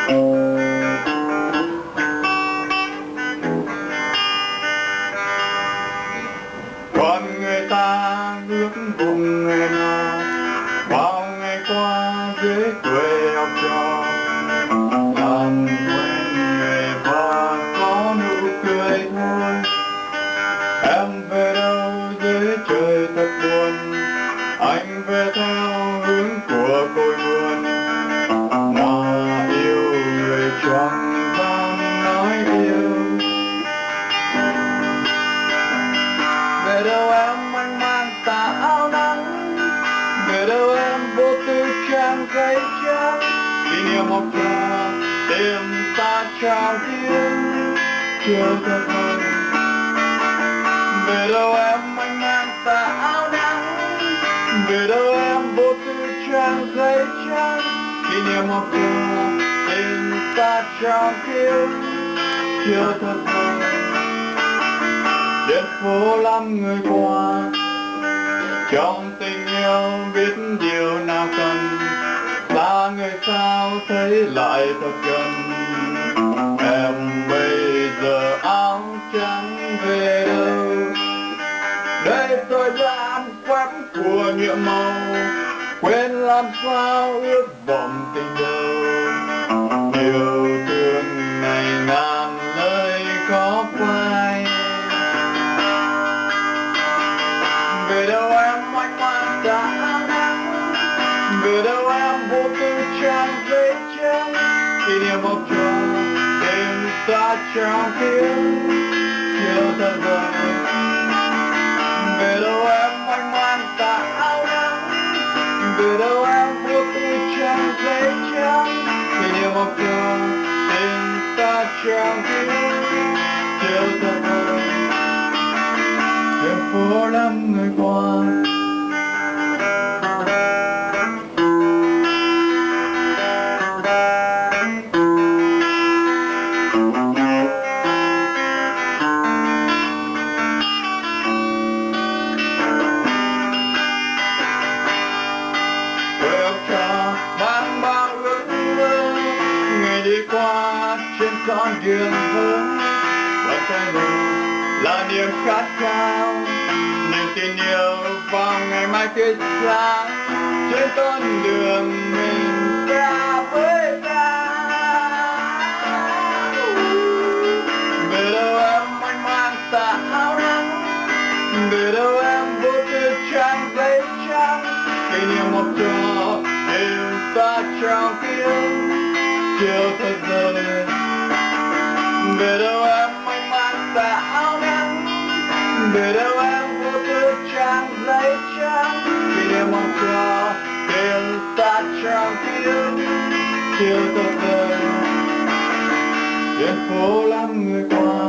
Còn người ta ước vùng ngày nào bao ngày qua dưới tuổi học trò, làm quen người và có nụ cười thôi. Em về đâu dưới trời thật buồn, anh về theo hướng của cội nguồn. Mà yêu người chẳng dám nói yêu. Về đâu em anh mang tà áo nắng, về đâu em vô tư trang giấy trắng. Kỷ niệm học trò tìm ta trao tiếng chưa thật hơn. Về đâu em anh mang tà áo nắng, về đâu em vô tư trang giấy trắng. Kỷ niệm học trò tìm ta trao tiếng chưa thật hơn. Trên phố lắm người qua, trong tình yêu biết điều nào cần. Xa người sao thấy lại thật gần. Em bây giờ áo trắng về đâu? Đây tôi làm phép của nhiệm màu, quên làm sao ước vọng tình đâu. Yêu thương này ngàn lời khó phai. Về đâu em anh mang tà áo nắng, về đâu em vô tư trang giấy trắng. Kỷ niệm học trò đêm ta trao tiếng chiều thật vời. Về đâu em anh mang tà áo nắng, về đâu em vô tư trang giấy trắng. Kỷ niệm học trò đêm ta trao tiếng chiều thật vời. Trên phố lắm người qua, tuổi học trò mang bao ước mơ. Ngày đi qua trên con đường hướng, vẫn trái lòng là niềm khát khao, niềm tin yêu vào ngày mai tươi sáng. Trên con đường mình ta với ta. Về đâu em anh mang tà áo nắng, về đâu em vô tư trang giấy trắng. Kỷ niệm học trò đêm ta trao tiếng chiều thật vời. Về đâu em anh mang tà áo nắng, về đâu em vô tư trang giấy trắng. Kỷ niệm học trò đêm ta trao tiếng chiều thật vời. Trên phố lắm người qua,